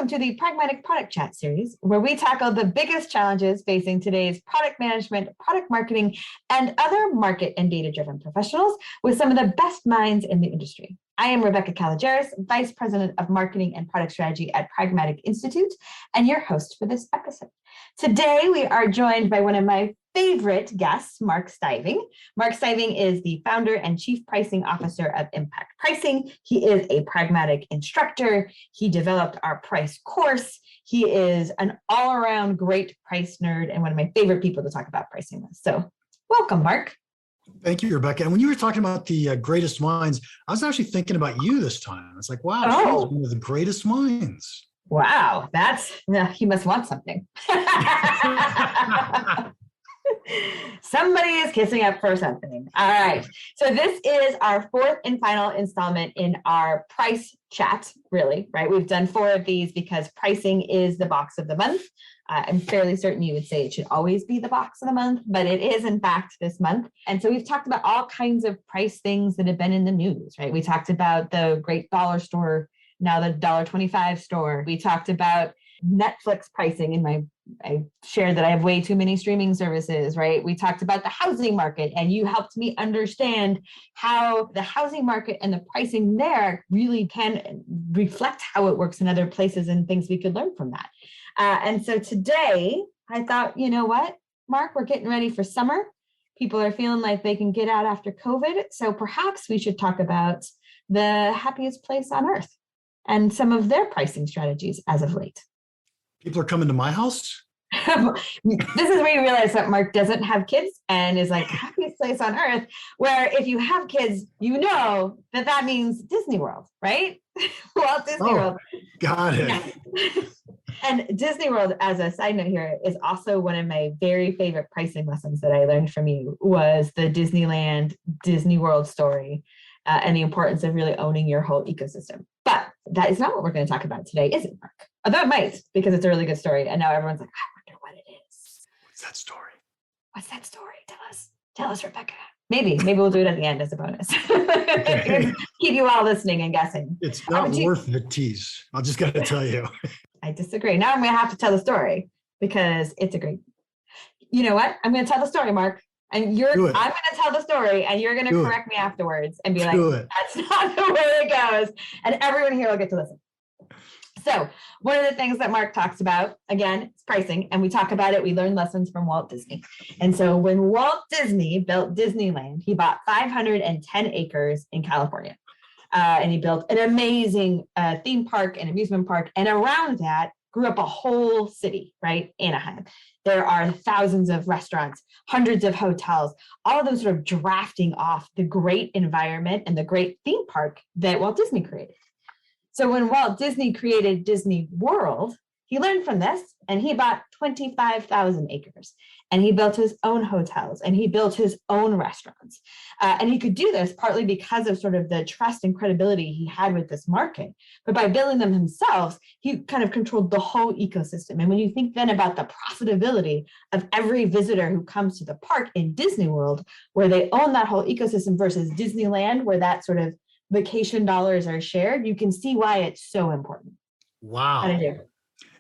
welcome to the Pragmatic Product Chat series, where we tackle the biggest challenges facing today's product management, product marketing, and other market and data-driven professionals with some of the best minds in the industry. I am Rebecca Kalogeris, Vice President of Marketing and Product Strategy at Pragmatic Institute, and your host for this episode. Today, we are joined by one of my favorite guests, Mark Stiving. Mark Stiving is the founder and chief pricing officer of Impact Pricing. He is a pragmatic instructor. He developed our price course. He is an all-around great price nerd and one of my favorite people to talk about pricing with. So welcome, Mark. Thank you, Rebecca. And when you were talking about the greatest minds, I was actually thinking about you this time. It's like, wow, she's one of the greatest minds. Wow, he must want something. Somebody is kissing up for something. All right. So this is our fourth and final installment in our price chat, really, right? We've done 4 of these because pricing is the box of the month. I'm fairly certain you would say it should always be the box of the month, but it is in fact this month. And so we've talked about all kinds of price things that have been in the news, right? We talked about the great dollar store, now the $1.25 store. We talked about Netflix pricing I shared that I have way too many streaming services, right? We talked about the housing market, and you helped me understand how the housing market and the pricing there really can reflect how it works in other places and things we could learn from that. And so today I thought, you know what, Mark, we're getting ready for summer. People are feeling like they can get out after COVID. So perhaps we should talk about the happiest place on earth and some of their pricing strategies as of late. People are coming to my house? This is where you realize that Mark doesn't have kids and is like happiest place on earth, where if you have kids, you know that means Disney World, right? Walt Disney World. Got it. Yeah. And Disney World, as a side note here, is also one of my very favorite pricing lessons that I learned from you was the Disneyland, Disney World story and the importance of really owning your whole ecosystem. But that is not what we're going to talk about today, is it, Mark? Although it might, because it's a really good story. And now everyone's like, I wonder what it is. What's that story? What's that story? Tell us, Rebecca. Maybe we'll do it at the end as a bonus. Okay. Keep you all listening and guessing. It's not worth the tease. I just got to tell you. I disagree. Now I'm going to have to tell the story because it's a great. You know what? I'm going to tell the story, Mark. And I'm going to tell the story and you're going to correct me afterwards and be like, that's not the way it goes. And everyone here will get to listen. So one of the things that Mark talks about, again, is pricing. And we talk about it. We learn lessons from Walt Disney. And so when Walt Disney built Disneyland, he bought 510 acres in California. And he built an amazing theme park and amusement park. And around that grew up a whole city, right? Anaheim. There are thousands of restaurants, hundreds of hotels, all of them sort of drafting off the great environment and the great theme park that Walt Disney created. So when Walt Disney created Disney World, he learned from this and he bought 25,000 acres and he built his own hotels and he built his own restaurants. And he could do this partly because of sort of the trust and credibility he had with this market. But by building them himself, he kind of controlled the whole ecosystem. And when you think then about the profitability of every visitor who comes to the park in Disney World, where they own that whole ecosystem versus Disneyland, where that sort of vacation dollars are shared, you can see why it's so important. Wow. How to do?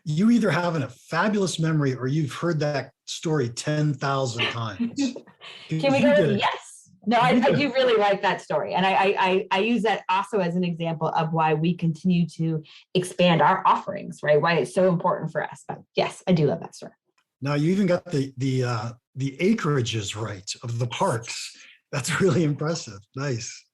You either have a fabulous memory or you've heard that story 10,000 times. Can we go with yes? No, I do really like that story. And I use that also as an example of why we continue to expand our offerings, right? Why it's so important for us. But yes, I do love that story. Now you even got the acreages right of the parks. That's really impressive. Nice.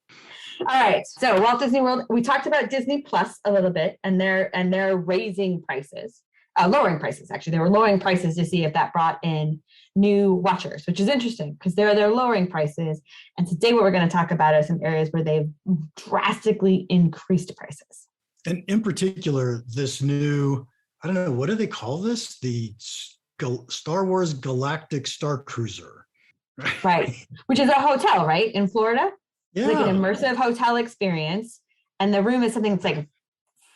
All right. So Walt Disney World, we talked about Disney Plus a little bit, and they're raising prices, lowering prices. Actually, they were lowering prices to see if that brought in new watchers, which is interesting because they're lowering prices. And today, what we're going to talk about are some areas where they've drastically increased prices. And in particular, this new, I don't know, what do they call this? The Star Wars Galactic Starcruiser. Right. Which is a hotel, right? In Florida. Yeah. It's like an immersive hotel experience. And the room is something that's like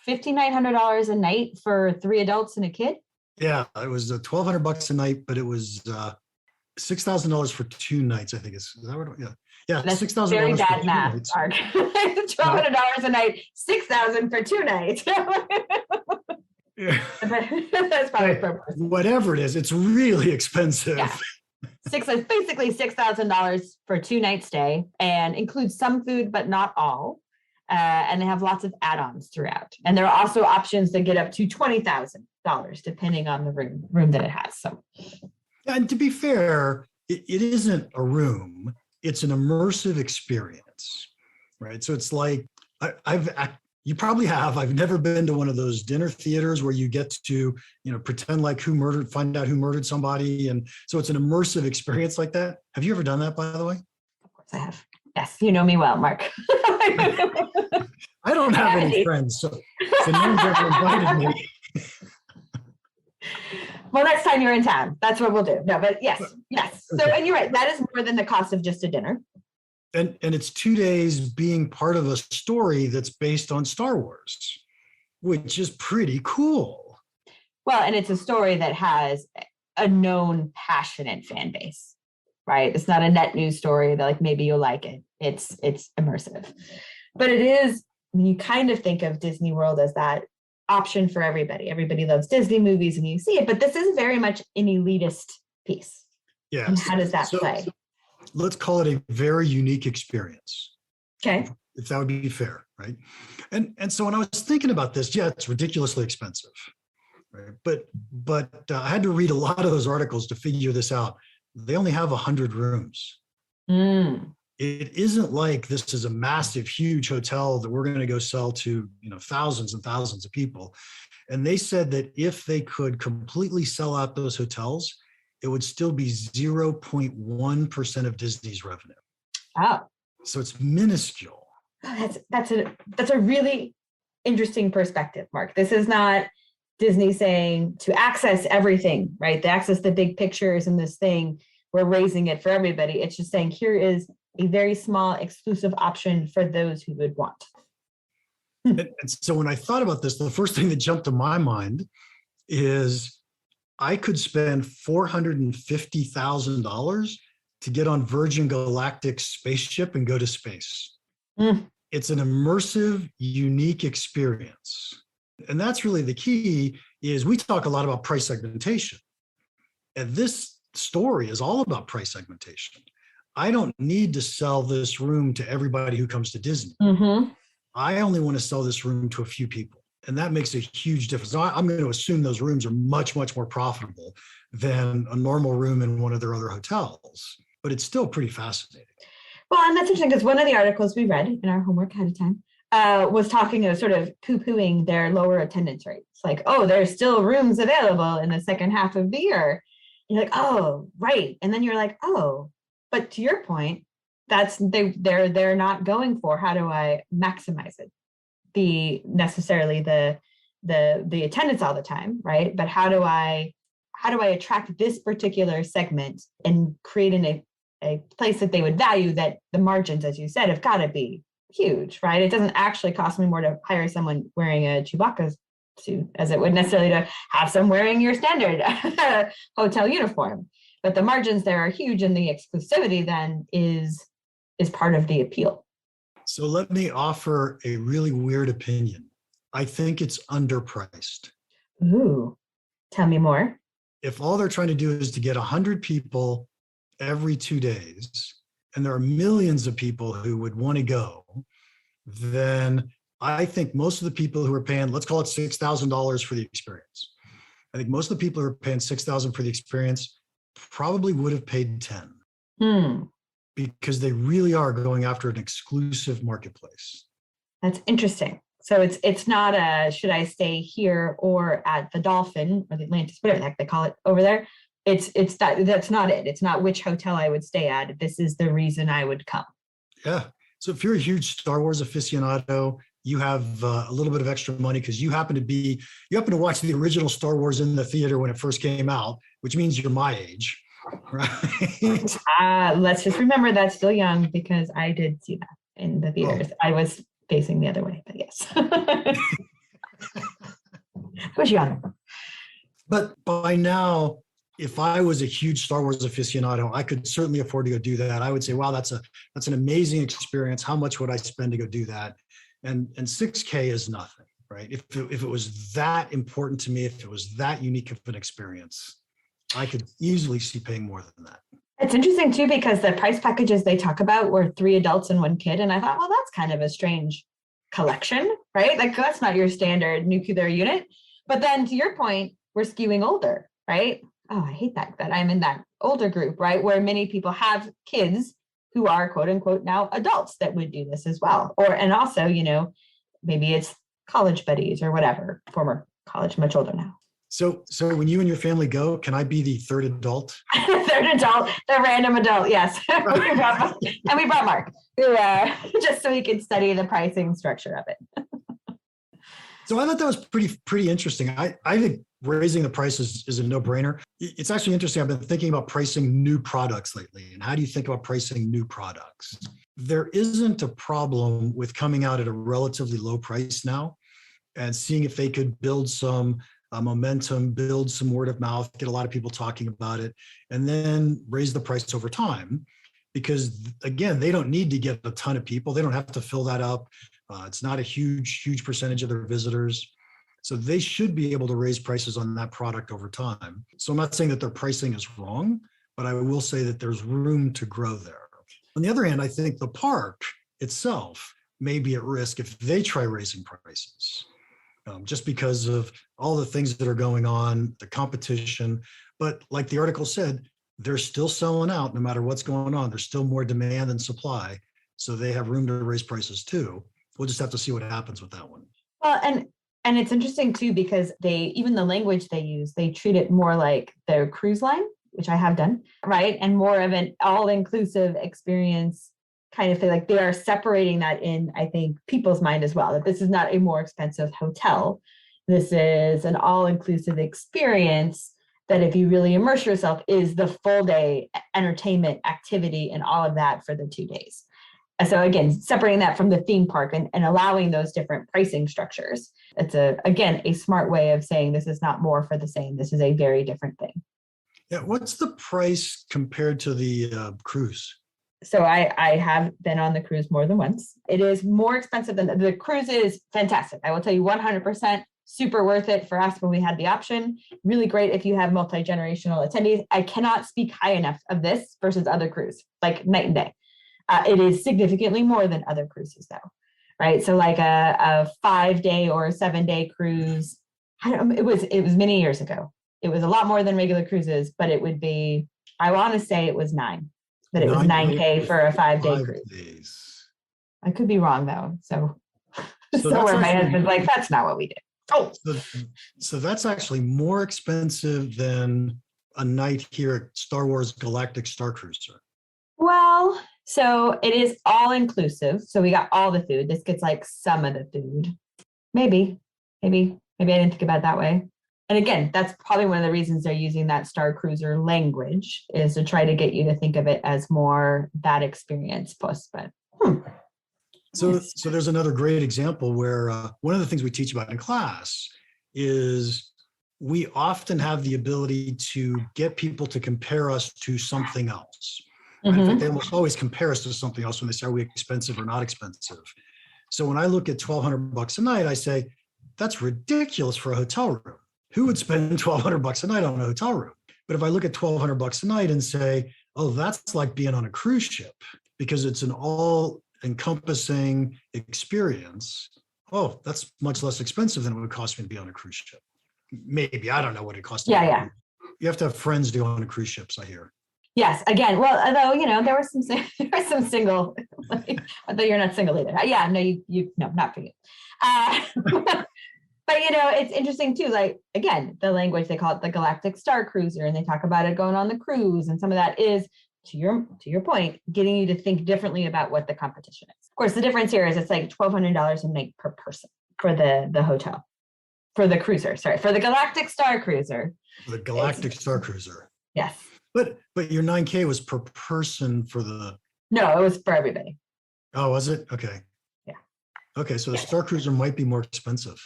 $5,900 a night for 3 adults and a kid. Yeah, it was $1,200 a night, but it was $6,000 for 2 nights. I think is that what? Yeah, that's $6,000. Very bad math, Mark. $1,200 a night, $6,000 for 2 nights. Yeah. That's probably per person. Whatever it is, it's really expensive. Yeah. Basically $6,000 for a 2-night stay, and includes some food, but not all. And they have lots of add-ons throughout. And there are also options that get up to $20,000 depending on the room that it has. So, and to be fair, it isn't a room; it's an immersive experience, right? So it's like you probably have. I've never been to one of those dinner theaters where you get to, pretend like find out who murdered somebody, and so it's an immersive experience like that. Have you ever done that, by the way? Of course, I have. Yes, you know me well, Mark. I don't have any friends, so no one's ever invited me. Well, next time you're in town, that's what we'll do. No, but yes. So, Okay. and you're right, that is more than the cost of just a dinner. And it's 2 days being part of a story that's based on Star Wars, which is pretty cool. Well, and it's a story that has a known passionate fan base, right? It's not a net news story that like maybe you'll like it. It's immersive. But it is, you kind of think of Disney World as that option for everybody. Everybody loves Disney movies and you see it, but this is very much an elitist piece. Yeah. And how does that play? Let's call it a very unique experience. Okay. If that would be fair, right? And so when I was thinking about this, yeah, it's ridiculously expensive, right? But I had to read a lot of those articles to figure this out. They only have 100 rooms. It isn't like this is a massive, huge hotel that we're going to go sell to, thousands and thousands of people. And they said that if they could completely sell out those hotels, it would still be 0.1% of Disney's revenue. Wow. So it's minuscule. That's a really interesting perspective, Mark. This is not Disney saying to access everything, right? To access the big pictures and this thing, we're raising it for everybody. It's just saying here is a very small exclusive option for those who would want. And so when I thought about this, the first thing that jumped to my mind is I could spend $450,000 to get on Virgin Galactic spaceship and go to space. It's an immersive, unique experience. And that's really the key. Is we talk a lot about price segmentation. And this story is all about price segmentation. I don't need to sell this room to everybody who comes to Disney. I only want to sell this room to a few people. And that makes a huge difference. So I'm going to assume those rooms are much, much more profitable than a normal room in one of their other hotels. But it's still pretty fascinating. Well, and that's interesting because one of the articles we read in our homework ahead of time was talking of sort of poo-pooing their lower attendance rates. Like, oh, there's still rooms available in the second half of the year. You're like, oh, right. And then you're like, oh, but to your point, that's they're not going for how do I maximize it? Necessarily the attendance all the time, right? But how do I attract this particular segment and create a place that they would value that the margins, as you said, have got to be huge, right? It doesn't actually cost me more to hire someone wearing a Chewbacca suit as it would necessarily to have some wearing your standard hotel uniform. But the margins there are huge, and the exclusivity then is part of the appeal. So let me offer a really weird opinion. I think it's underpriced. Ooh, tell me more. If all they're trying to do is to get 100 people every 2 days, and there are millions of people who would want to go, then I think most of the people who are paying, let's call it $6,000 for the experience. I think most of the people who are paying $6,000 for the experience probably would have paid 10. Because they really are going after an exclusive marketplace. That's interesting. So it's not a should I stay here or at the Dolphin or the Atlantis, whatever the heck they call it over there. It's that's not it. It's not which hotel I would stay at. This is the reason I would come. Yeah. So if you're a huge Star Wars aficionado, you have a little bit of extra money because you happen to watch the original Star Wars in the theater when it first came out, which means you're my age. Right. Let's just remember that's still young because I did see that in the theaters. I was facing the other way, but yes. I was young. But by now, if I was a huge Star Wars aficionado, I could certainly afford to go do that. I would say, wow, that's an amazing experience. How much would I spend to go do that? And $6K is nothing. right? If it was that important to me, if it was that unique of an experience, I could easily see paying more than that. It's interesting too, because the price packages they talk about were 3 adults and 1 kid. And I thought, well, that's kind of a strange collection, right? Like that's not your standard nuclear unit. But then to your point, we're skewing older, right? Oh, I hate that I'm in that older group, right? Where many people have kids who are quote unquote now adults that would do this as well. And also, maybe it's college buddies or whatever, former college, much older now. So when you and your family go, can I be the third adult? Third adult, the random adult, yes. And we brought Mark, who, just so he could study the pricing structure of it. So I thought that was pretty interesting. I think raising the prices is a no-brainer. It's actually interesting. I've been thinking about pricing new products lately. And how do you think about pricing new products? There isn't a problem with coming out at a relatively low price now and seeing if they could build some momentum, build some word of mouth, get a lot of people talking about it, and then raise the price over time. Because again, they don't need to get a ton of people. They don't have to fill that up. It's not a huge percentage of their visitors. So they should be able to raise prices on that product over time. So I'm not saying that their pricing is wrong, but I will say that there's room to grow there. On the other hand, I think the park itself may be at risk if they try raising prices, just because of all the things that are going on, the competition. But like the article said, they're still selling out no matter what's going on. There's still more demand than supply. So they have room to raise prices too. We'll just have to see what happens with that one. Well, and it's interesting too, because even the language they use, they treat it more like their cruise line, which I have done, right? And more of an all-inclusive experience kind of thing. Like they are separating that in, I think, people's mind as well, that this is not a more expensive hotel. This is an all-inclusive experience that if you really immerse yourself is the full day entertainment activity and all of that for the 2 days. So again, separating that from the theme park and allowing those different pricing structures. It's a smart way of saying this is not more for the same. This is a very different thing. Yeah, what's the price compared to the cruise? So I have been on the cruise more than once. It is more expensive than the cruise is fantastic. I will tell you 100%. Super worth it for us when we had the option. Really great if you have multi-generational attendees. I cannot speak high enough of this versus other cruise, like night and day. It is significantly more than other cruises though, right? So like a 5-day or a 7-day cruise, it was many years ago. It was a lot more than regular cruises, but it would be, I want to say it was 9, that it was 9K for a 5-day cruise. Days. I could be wrong though. So where my husband's like, that's not what we did. Oh, so that's actually more expensive than a night here at Star Wars Galactic Starcruiser. Well, so it is all inclusive. So we got all the food. This gets like some of the food. Maybe I didn't think about it that way. And again, that's probably one of the reasons they're using that Starcruiser language, is to try to get you to think of it as more that experience plus. But So there's another great example where one of the things we teach about in class is we often have the ability to get people to compare us to something else. Right? In fact, they almost always compare us to something else when they say, are we expensive or not expensive? So when I look at $1,200 a night, I say, that's ridiculous for a hotel room. Who would spend $1,200 a night on a hotel room? But if I look at $1,200 a night and say, oh, that's like being on a cruise ship, because it's an all encompassing experience. Oh, that's much less expensive than it would cost me to be on a cruise ship. Maybe, I don't know what it costs. Yeah. You have to have friends to go on cruise ships, I hear. Yes. Again, well, although, there were some single, although you're not single either. Yeah, no, no, not for you. But, it's interesting too, like, again, the language, they call it the Galactic Starcruiser, and they talk about it going on the cruise. And some of that is, to your point, getting you to think differently about what the competition is. Of course, the difference here is it's like $1,200 a night per person for the hotel, for the cruiser, for the Galactic Starcruiser. The Galactic Starcruiser. Yes. But your 9K was per person for the... No, it was for everybody. Oh, was it? Okay. Yeah. Okay, so the Starcruiser might be more expensive.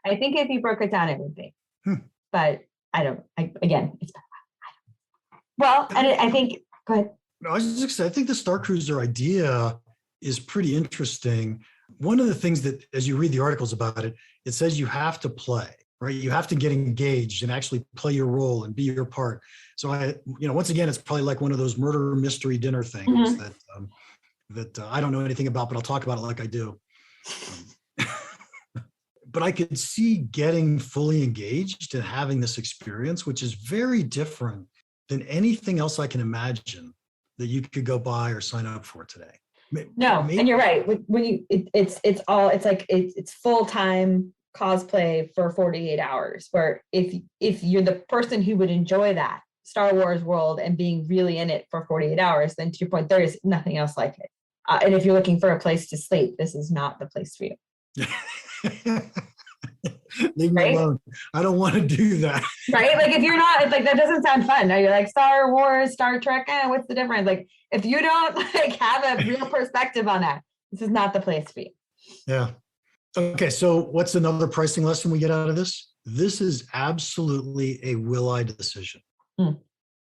I think if you broke it down, it would be. But it's... Well, and I think... Go ahead. No, I was just saying, I think the Starcruiser idea is pretty interesting. One of the things that, as you read the articles about it, it says you have to play, right? You have to get engaged and actually play your role and be your part. So once again, it's probably like one of those murder mystery dinner things that I don't know anything about, but I'll talk about it like I do. But I could see getting fully engaged and having this experience, which is very different than anything else I can imagine that you could go buy or sign up for today. No, and you're right. When it's full-time cosplay for 48 hours. Where if you're the person who would enjoy that Star Wars world and being really in it for 48 hours, then to your point, there is nothing else like it. And if you're looking for a place to sleep, this is not the place for you. Leave me alone. I don't want to do that. Right? Like if you're not like, that doesn't sound fun. Now you're like Star Wars, Star Trek, what's the difference? Like if you don't like have a real perspective on that, this is not the place for you. Yeah. Okay. So what's another pricing lesson we get out of this? This is absolutely a will-I decision.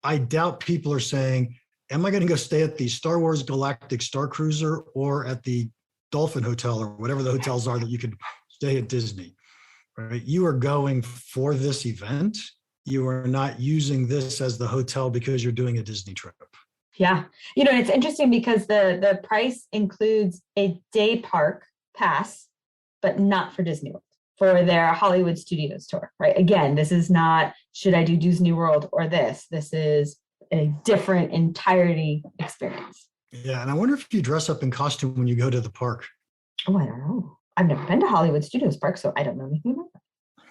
I doubt people are saying, am I going to go stay at the Star Wars Galactic Starcruiser or at the Dolphin Hotel or whatever the hotels are that you could stay at Disney, right? You are going for this event. You are not using this as the hotel because you're doing a Disney trip. Yeah. It's interesting because the price includes a day park pass, but not for Disney World, for their Hollywood Studios tour, right? Again, this is not, should I do Disney World or this? This is a different entirety experience. Yeah. And I wonder if you dress up in costume when you go to the park. Oh, I don't know. I've never been to Hollywood Studios Park, so I don't know anything about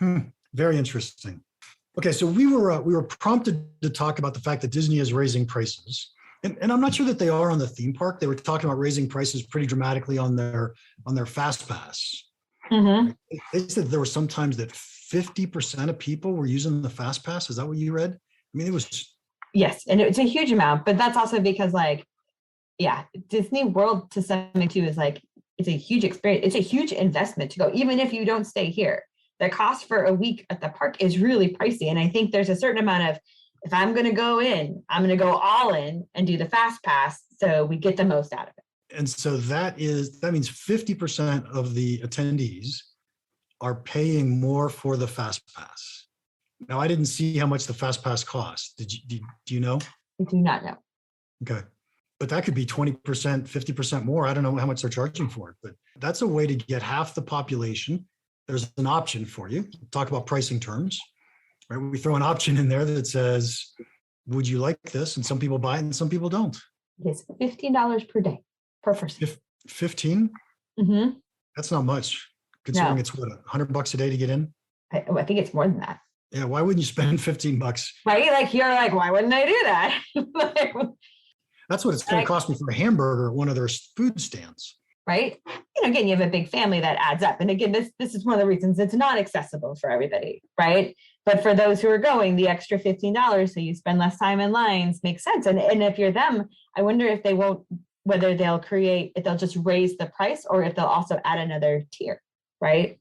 that. Very interesting. Okay, so we were prompted to talk about the fact that Disney is raising prices, and I'm not sure that they are on the theme park. They were talking about raising prices pretty dramatically on their Fast Pass. Mm-hmm. They said there were sometimes that 50% of people were using the Fast Pass. Is that what you read? I mean, it was. Yes, and it's a huge amount, but that's also because Disney World to some extent too is like, it's a huge experience. It's a huge investment to go, even if you don't stay here. The cost for a week at the park is really pricey. And I think there's a certain amount of, if I'm going to go in, I'm going to go all in and do the Fast Pass so we get the most out of it. And so that means 50% of the attendees are paying more for the Fast Pass. Now, I didn't see how much the Fast Pass costs. Do you know? I do not know. Okay. But that could be 20%, 50% more. I don't know how much they're charging for it, but that's a way to get half the population. There's an option for you. Talk about pricing terms, right? We throw an option in there that says, would you like this? And some people buy it and some people don't. It's $15 per day per person. 15? Mm-hmm. That's not much, considering it's what, $100 a day to get in? I think it's more than that. Yeah, why wouldn't you spend $15? Right? Like you're like, why wouldn't I do that? That's what it's going to cost me for a hamburger at one of their food stands. Right? Again, you have a big family that adds up. And again, this is one of the reasons it's not accessible for everybody, right? But for those who are going, the extra $15, so you spend less time in lines, makes sense. And if you're them, I wonder if they won't, whether if they'll just raise the price or if they'll also add another tier, right?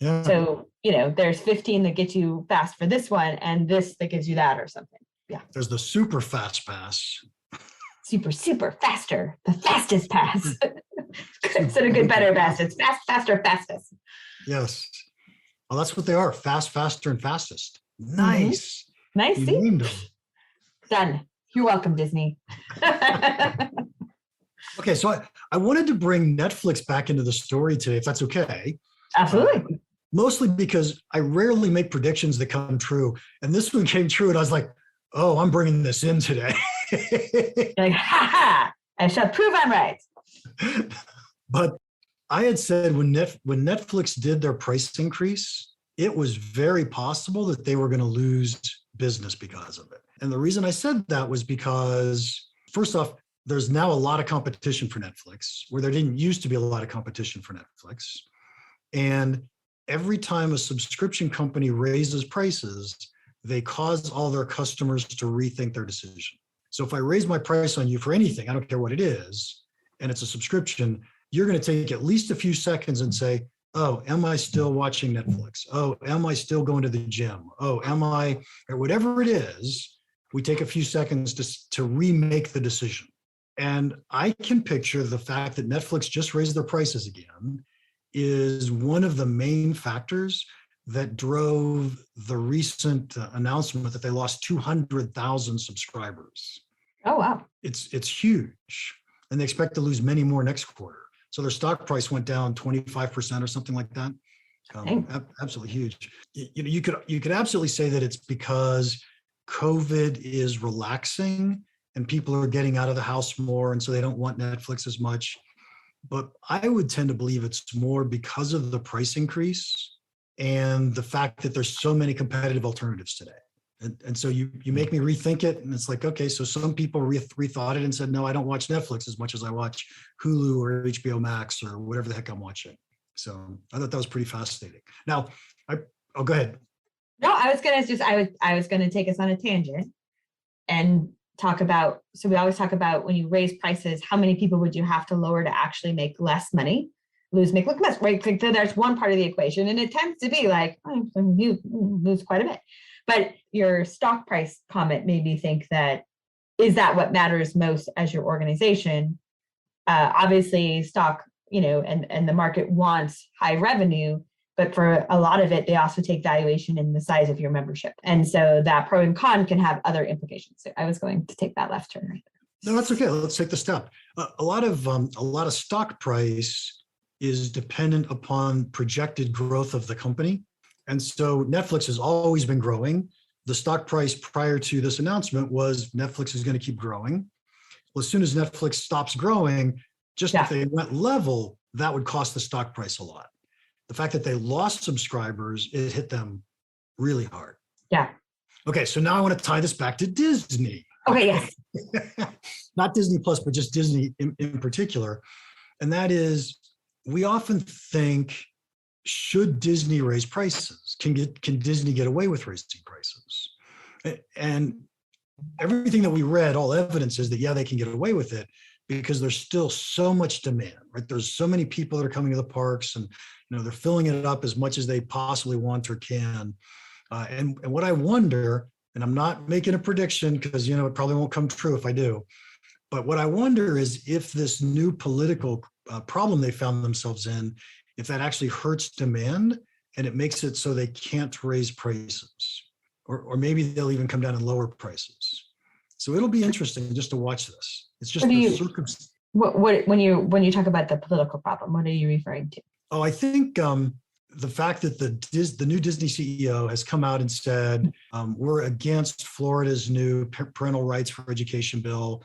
Yeah. So, there's 15 that gets you fast for this one and this that gives you that or something. Yeah. There's the super fast pass. Super faster, the fastest pass. Instead of good, better, best. It's fast, faster, fastest. Yes. Well, that's what they are. Fast, faster, and fastest. Nice. Mm-hmm. Nice. You named them. Done. You're welcome, Disney. Okay, so I wanted to bring Netflix back into the story today, if that's okay. Absolutely. Mostly because I rarely make predictions that come true. And this one came true, and I was like, oh, I'm bringing this in today. You're like, ha, I shall prove I'm right. But I had said when Netflix did their price increase, it was very possible that they were going to lose business because of it. And the reason I said that was because, first off, there's now a lot of competition for Netflix, where there didn't used to be a lot of competition for Netflix. And every time a subscription company raises prices, they cause all their customers to rethink their decision. So if I raise my price on you for anything, I don't care what it is, and it's a subscription, you're going to take at least a few seconds and say, oh, am I still watching Netflix? Oh, am I still going to the gym? Oh, am I, or whatever it is, we take a few seconds to remake the decision. And I can picture the fact that Netflix just raised their prices again, is one of the main factors that drove the recent announcement that they lost 200,000 subscribers. Oh, wow. It's huge. And they expect to lose many more next quarter. So their stock price went down 25% or something like that. Absolutely huge. You could absolutely say that it's because COVID is relaxing and people are getting out of the house more, and so they don't want Netflix as much. But I would tend to believe it's more because of the price increase and the fact that there's so many competitive alternatives today. And so you make me rethink it. And it's like, okay, so some people rethought it and said, no, I don't watch Netflix as much as I watch Hulu or HBO Max or whatever the heck I'm watching. So I thought that was pretty fascinating. Now, go ahead. No, I was going to take us on a tangent and talk about, so we always talk about when you raise prices, how many people would you have to lower to actually make less money? Make less, right? So there's one part of the equation, and it tends to be like, you lose quite a bit. But your stock price comment made me think that, is that what matters most as your organization? Obviously stock, and the market wants high revenue, but for a lot of it, they also take valuation in the size of your membership. And so that pro and con can have other implications. So I was going to take that left turn right there. No, that's okay. Let's take the step. A lot of stock price is dependent upon projected growth of the company. And so Netflix has always been growing. The stock price prior to this announcement was Netflix is going to keep growing. Well, as soon as Netflix stops growing, if they went level, that would cost the stock price a lot. The fact that they lost subscribers, it hit them really hard. Yeah. Okay, so now I want to tie this back to Disney. Okay, yes. Not Disney Plus, but just Disney in particular. And that is, we often think, should Disney raise prices? Can Disney get away with raising prices? And everything that we read, all evidence is that, yeah, they can get away with it because there's still so much demand, right? There's so many people that are coming to the parks, and they're filling it up as much as they possibly want or can. And what I wonder, and I'm not making a prediction because it probably won't come true if I do, but what I wonder is if this new political problem they found themselves in, if that actually hurts demand and it makes it so they can't raise prices, or maybe they'll even come down and lower prices. So it'll be interesting just to watch this. It's just the circumstance. When you talk about the political problem, what are you referring to? Oh, I think the fact that the new Disney CEO has come out and said, we're against Florida's new parental rights for education bill,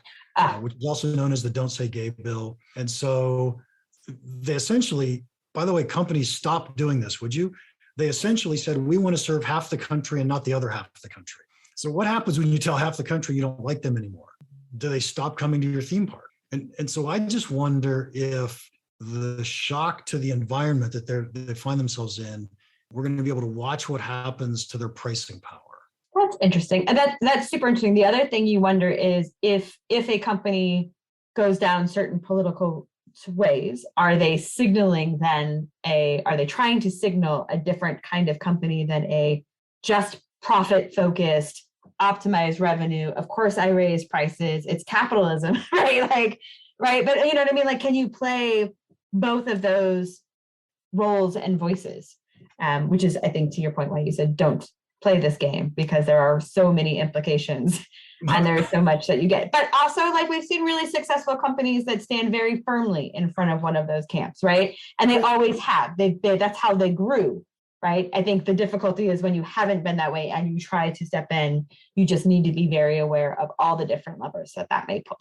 which is also known as the Don't Say Gay bill. And so they essentially, by the way, companies, stop doing this, would you? They essentially said, we want to serve half the country and not the other half of the country. So what happens when you tell half the country you don't like them anymore? Do they stop coming to your theme park? And so I just wonder if the shock to the environment that they find themselves in, we're going to be able to watch what happens to their pricing power. That's interesting. And that's super interesting. The other thing you wonder is if a company goes down certain political ways, are they trying to signal a different kind of company than a just profit focused, optimized revenue? Of course I raise prices. It's capitalism, right? Right. But you know what I mean? Like, can you play both of those roles and voices? Which is, I think, to your point, why you said don't play this game, because there are so many implications and there's so much that you get. But also, like, we've seen really successful companies that stand very firmly in front of one of those camps, right? And they always have. That's how they grew, right? I think the difficulty is when you haven't been that way and you try to step in, you just need to be very aware of all the different levers that may pull.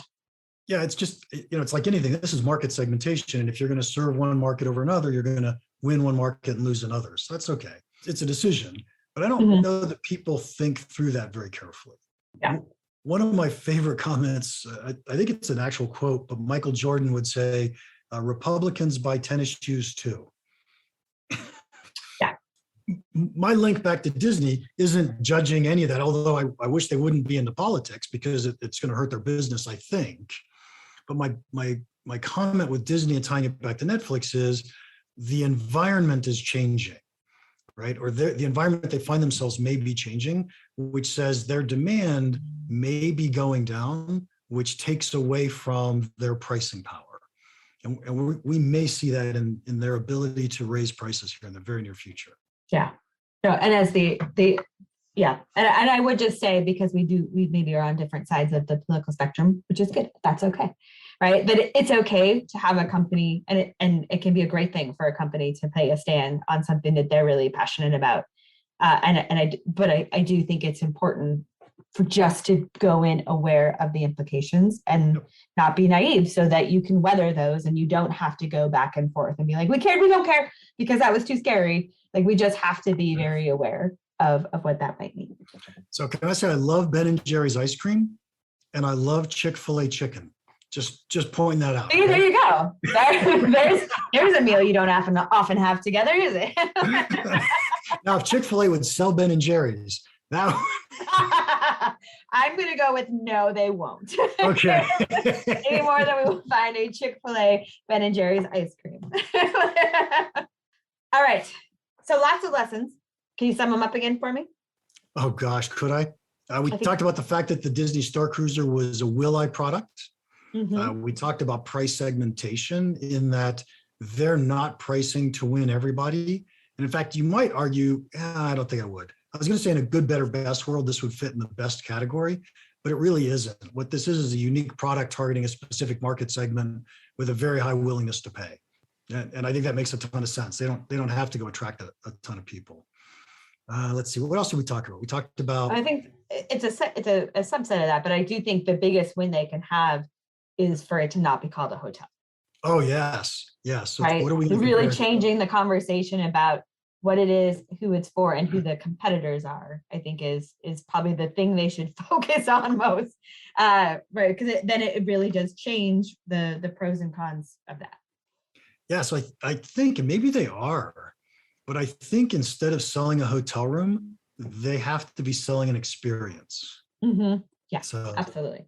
Yeah, it's just, it's like anything. This is market segmentation. And if you're going to serve one market over another, you're going to win one market and lose another. So that's okay. It's a decision. But I don't know that people think through that very carefully. Yeah. One of my favorite comments, I think it's an actual quote, but Michael Jordan would say, Republicans buy tennis shoes too. Yeah. My link back to Disney isn't judging any of that, although I wish they wouldn't be into politics because it's going to hurt their business, I think. But my comment with Disney and tying it back to Netflix is the environment is changing, right? Or the environment they find themselves may be changing, which says their demand may be going down, which takes away from their pricing power. And we may see that in their ability to raise prices here in the very near future. Yeah. No, and as yeah. And I would just say, because we maybe are on different sides of the political spectrum, which is good. That's okay. Right. That it's okay to have a company, and it can be a great thing for a company to play a stand on something that they're really passionate about. But I do think it's important for just to go in aware of the implications and not be naive, so that you can weather those and you don't have to go back and forth and be like, we don't care because that was too scary. Like, we just have to be very aware of what that might mean. So can I say, I love Ben & Jerry's ice cream and I love Chick-fil-A chicken. Just pointing that out. See, there you go. There's a meal you don't often have together, is it? Now, if Chick-fil-A would sell Ben & Jerry's, that I'm going to go with no, they won't. Okay. Any more than we will find a Chick-fil-A Ben & Jerry's ice cream. All right. So lots of lessons. Can you sum them up again for me? Oh gosh, could I? We talked about the fact that the Disney Starcruiser was a will-I product. Mm-hmm. We talked about price segmentation, in that they're not pricing to win everybody. And in fact, you might argue, I don't think I would. I was going to say, in a good, better, best world, this would fit in the best category, but it really isn't. What this is a unique product targeting a specific market segment with a very high willingness to pay. And I think that makes a ton of sense. They don't have to go attract a ton of people. Let's see, what else did we talk about? We talked about. I think it's a subset of that, but I do think the biggest win they can have is for it to not be called a hotel. Oh yes. So right. What are we really changing the conversation about what it is, who it's for, and who the competitors are? I think is probably the thing they should focus on most, right? Because then it really does change the pros and cons of that. Yeah, so I think, and maybe they are, but I think instead of selling a hotel room, they have to be selling an experience. Mm-hmm. Yeah, so, absolutely.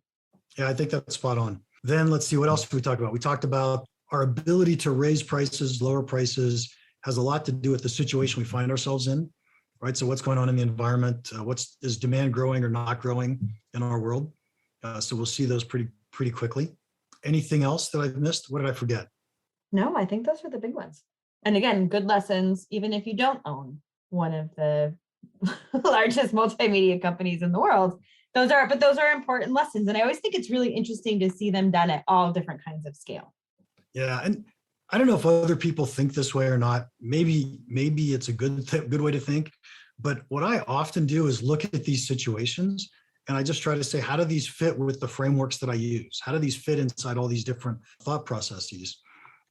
Yeah, I think that's spot on. Then let's see, what else did we talk about? We talked about our ability to raise prices, lower prices, has a lot to do with the situation we find ourselves in, right? So what's going on in the environment? Is demand growing or not growing in our world? So we'll see those pretty quickly. Anything else that I've missed? What did I forget? No, I think those are the big ones. And again, good lessons, even if you don't own one of the largest multimedia companies in the world. Those are important lessons. And I always think it's really interesting to see them done at all different kinds of scale. Yeah. And I don't know if other people think this way or not. Maybe it's a good way to think. But what I often do is look at these situations and I just try to say, how do these fit with the frameworks that I use? How do these fit inside all these different thought processes?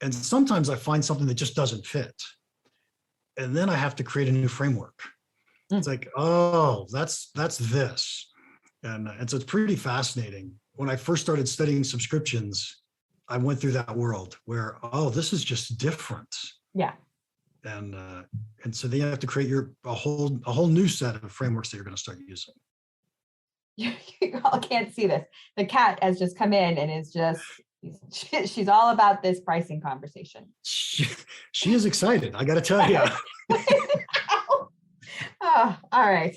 And sometimes I find something that just doesn't fit. And then I have to create a new framework. It's like, oh, that's this. And so it's pretty fascinating. When I first started studying subscriptions, I went through that world where, oh, this is just different. Yeah. And so then you have to create a whole new set of frameworks that you're going to start using. You all can't see this. The cat has just come in and is just, she's all about this pricing conversation. She is excited, I got to tell you. Oh, all right.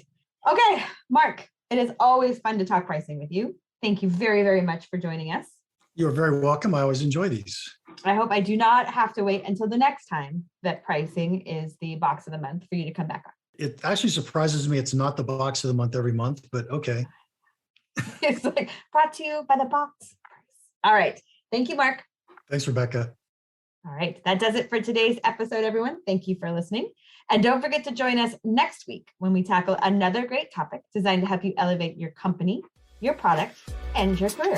Okay, Mark, it is always fun to talk pricing with you. Thank you very, very much for joining us. You're very welcome. I always enjoy these. I hope I do not have to wait until the next time that pricing is the box of the month for you to come back on. It actually surprises me it's not the box of the month every month, but okay. It's like brought to you by the box. All right. Thank you, Mark. Thanks, Rebecca. All right. That does it for today's episode, everyone. Thank you for listening. And don't forget to join us next week when we tackle another great topic designed to help you elevate your company, your product, and your career.